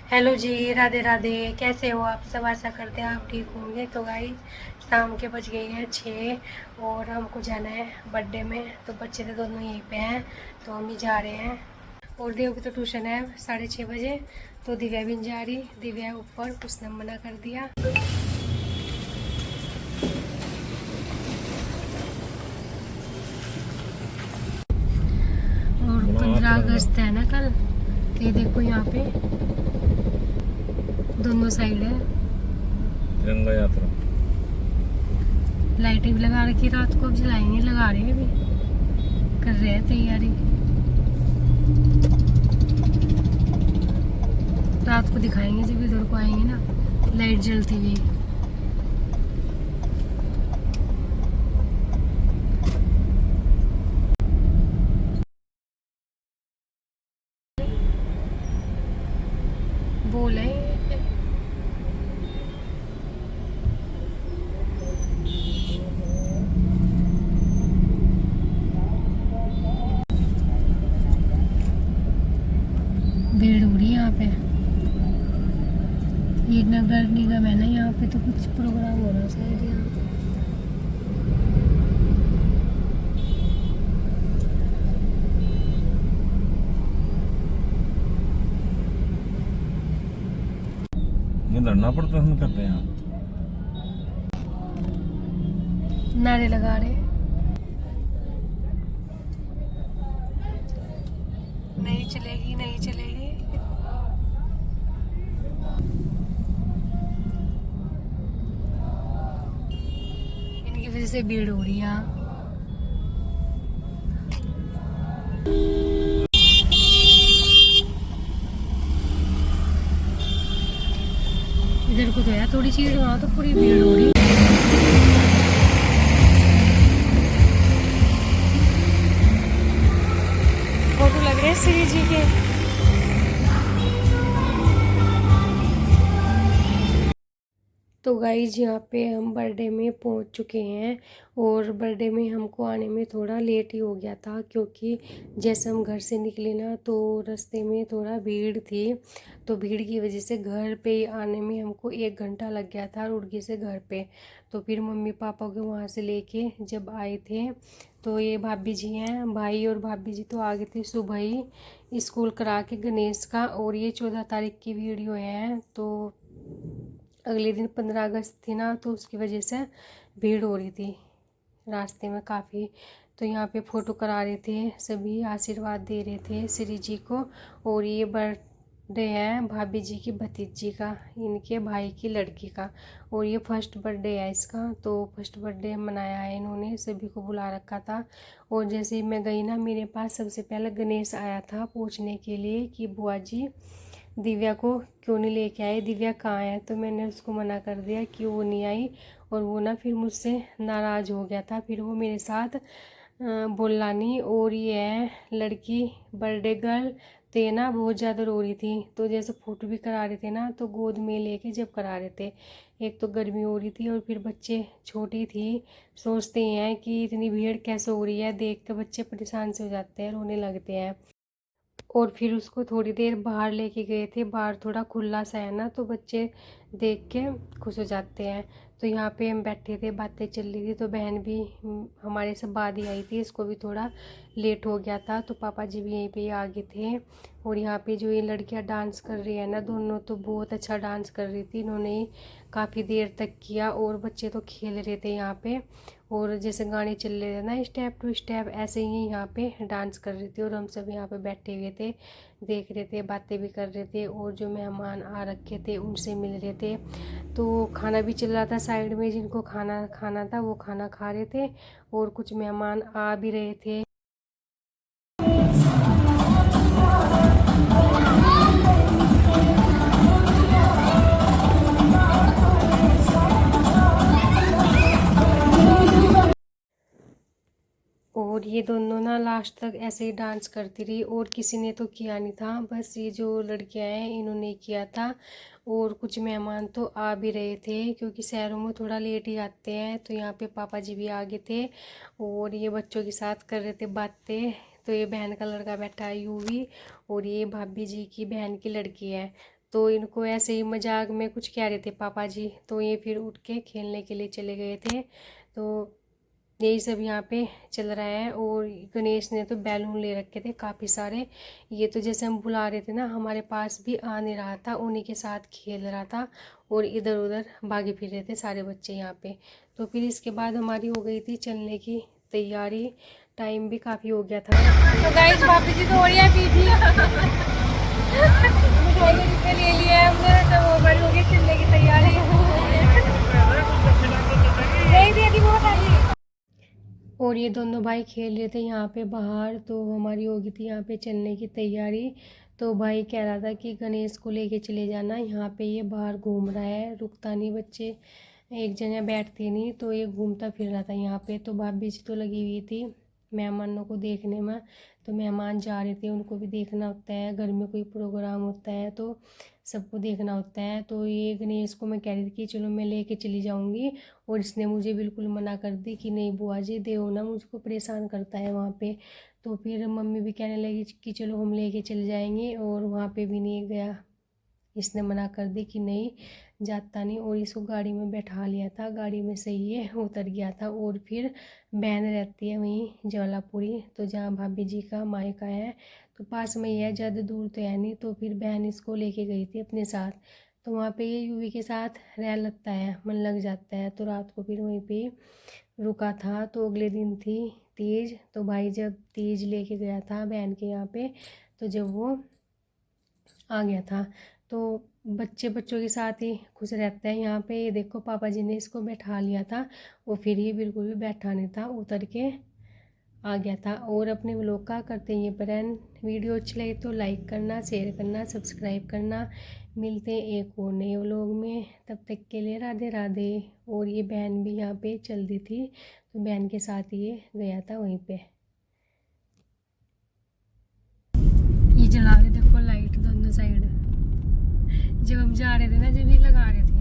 Hello जी, राधे राधे। कैसे हो आप सब? आशा करते हैं आप ठीक होंगे। तो गाइस, शाम के बज गई हैं 6 और हमको जाना है बर्थडे में। तो बच्चे तो दोनों यहीं पे हैं, तो हम ही जा रहे हैं। और देव की तो ट्यूशन है 6:30 बजे, तो दिव्या भी नहीं जा रही। दिव्या ऊपर, उसने मना कर दिया। और 15 अगस्त है ना कल, तो ये देखो यहाँ पे दोनों साइड है तिरंगा यात्रा। लाइटें भी लगा रखी, रात को अब जलाएंगे, लगा रहे हैं अभी, कर रहे हैं तैयारी। रात को दिखाएंगे जब इधर को आएंगे ना, लाइट जलती हुई। बोले भीड़ हो रही है यहाँ पे। ये नगर निगम है ना, यहाँ पे तो कुछ प्रोग्राम हो रहा है शायद यहाँ। ये धरना प्रदर्शन करते हैं। नारे लगा रहे हैं, नहीं चलेगी नहीं चलेगी। इनकी वजह से भीड़ हो रही है यहाँ। इधर को तो है थोड़ी सी, वहाँ तो पूरी भीड़ हो रही है। फोटो लग रहे हैं श्री जी के। तो गाइज, यहाँ पे हम बर्थडे में पहुँच चुके हैं। और बर्थडे में हमको आने में थोड़ा लेट ही हो गया था, क्योंकि जैसे हम घर से निकले ना, तो रास्ते में थोड़ा भीड़ थी। तो भीड़ की वजह से घर पे आने में हमको 1 घंटा लग गया था, रुड़की से घर पे। तो फिर मम्मी पापा को वहाँ से लेके जब आए थे, तो ये भाभी जी हैं, भाई और भाभी जी तो आ गए थे सुबह ही स्कूल करा के गणेश का। और ये 14 तारीख की वीडियो है। तो अगले दिन 15 अगस्त थी ना, तो उसकी वजह से भीड़ हो रही थी रास्ते में काफ़ी। तो यहाँ पे फ़ोटो करा रहे थे, सभी आशीर्वाद दे रहे थे श्री जी को। और ये बर्थडे है भाभी जी की भतीजी का, इनके भाई की लड़की का। और ये फर्स्ट बर्थडे है इसका, तो फर्स्ट बर्थडे मनाया है इन्होंने, सभी को बुला रखा था। और जैसे ही मैं गई ना, मेरे पास सबसे पहले गणेश आया था पूछने के लिए कि बुआ जी दिव्या को क्यों नहीं लेके आए, दिव्या कहाँ है। तो मैंने उसको मना कर दिया कि वो नहीं आई। और वो ना फिर मुझसे नाराज़ हो गया था, फिर वो मेरे साथ बोला नहीं। और ये है लड़की, बर्थडे गर्ल, तो ये ना बहुत ज़्यादा रो रही थी। तो जैसे फ़ोटो भी करा रहे थे ना, तो गोद में लेके जब करा रहे थे, एक तो गर्मी हो रही थी और फिर बच्चे छोटी थी। सोचते हैं कि इतनी भीड़ कैसे हो रही है, देख के बच्चे परेशान से हो जाते हैं, रोने लगते हैं। और फिर उसको थोड़ी देर बाहर लेके गए थे, बाहर थोड़ा खुला सा है ना, तो बच्चे देख के खुश हो जाते हैं। तो यहाँ पे हम बैठे थे, बातें चल रही थी। तो बहन भी हमारे से बाद ही आई थी, इसको भी थोड़ा लेट हो गया था, तो पापा जी भी यहीं पे आ गए थे। और यहाँ पे जो ये लड़कियाँ डांस कर रही है ना दोनों, तो बहुत अच्छा डांस कर रही थी, इन्होंने काफ़ी देर तक किया। और बच्चे तो खेल रहे थे यहाँ पे। और जैसे गाने चल रहे थे ना स्टेप टू स्टेप, ऐसे ही यहाँ पे डांस कर रही थी। और हम सब यहाँ पे बैठे हुए थे, देख रहे थे, बातें भी कर रहे थे। और जो मेहमान आ रखे थे उनसे मिल रहे थे। तो खाना भी चल रहा था साइड में, जिनको खाना खाना था वो खाना खा रहे थे। और कुछ मेहमान आ भी रहे थे। और ये दोनों ना लास्ट तक ऐसे ही डांस करती रही, और किसी ने तो किया नहीं था, बस ये जो लड़कियां हैं इन्होंने किया था। और कुछ मेहमान तो आ भी रहे थे, क्योंकि शहरों में थोड़ा लेट ही आते हैं। तो यहाँ पे पापा जी भी आ गए थे, और ये बच्चों के साथ कर रहे थे बातें। तो ये बहन का लड़का बैठा है यूवी, और ये भाभी जी की बहन की लड़की है। तो इनको ऐसे ही मजाक में कुछ कह रहे थे पापा जी, तो ये फिर उठ के खेलने के लिए चले गए थे। तो यही सब यहाँ पे चल रहा है। और गणेश ने तो बैलून ले रखे थे काफ़ी सारे। ये तो जैसे हम बुला रहे थे ना, हमारे पास भी आ नहीं रहा था, उन्हीं के साथ खेल रहा था और इधर उधर भागे फिर रहे थे सारे बच्चे यहाँ पे। तो फिर इसके बाद हमारी हो गई थी चलने की तैयारी, टाइम भी काफ़ी हो गया था। तो गाइस भाभी जी तो और पीठी ले लिया हमने, तो हमारी हो गई चलने की तैयारी। नहीं दीदी वो और ये दोनों भाई खेल रहे थे यहाँ पे बाहर। तो हमारी हो गई थी यहाँ पे चलने की तैयारी। तो भाई कह रहा था कि गणेश को लेके चले जाना, यहाँ पे ये बाहर घूम रहा है, रुकता नहीं, बच्चे एक जगह बैठते नहीं, तो ये घूमता फिर रहा था यहाँ पे। तो भाभी जी तो लगी हुई थी मेहमानों को देखने में। तो मेहमान जा रहे थे, उनको भी देखना होता है, घर में कोई प्रोग्राम होता है तो सबको देखना होता है। तो ये गणेश को मैं कह रही थी कि चलो मैं लेके चली जाऊँगी, और इसने मुझे बिल्कुल मना कर दी कि नहीं बुआ जी देओ ना, मुझको परेशान करता है वहाँ पे। तो फिर मम्मी भी कहने लगी कि चलो हम लेके चले जाएंगे, और वहाँ पे भी नहीं गया, इसने मना कर दी कि नहीं जाता नहीं। और इसको गाड़ी में बैठा लिया था, गाड़ी में सही है उतर गया था। और फिर बहन रहती है वहीं ज्वालापुरी, तो जहाँ भाभी जी का मायका है, तो पास में ही है, ज़्यादा दूर तो है नहीं। तो फिर बहन इसको लेके गई थी अपने साथ। तो वहाँ पे ये यूवी के साथ रह लगता है, मन लग जाता है। तो रात को फिर वहीं पे रुका था। तो अगले दिन थी तीज। तो भाई जब तीज लेके गया था बहन के यहाँ पे, तो जब वो आ गया था, तो बच्चों के साथ ही खुश रहता है यहाँ पे। ये देखो पापा जी ने इसको बैठा लिया था, वो फिर ये बिल्कुल भी बैठा नहीं था, उतर के आ गया था। और अपने व्लॉग का करते हैं ये पर एंड। वीडियो अच्छी लगे तो लाइक करना, शेयर करना, सब्सक्राइब करना। मिलते हैं एक और नए व्लॉग में, तब तक के लिए राधे राधे। और ये बहन भी यहाँ पे चल रही थी, तो बहन के साथ ये गया था वहीं पे। ये जला रहे देखो लाइट दोनों साइड, जब हम जा रहे थे ना, जब ये लगा रहे थे।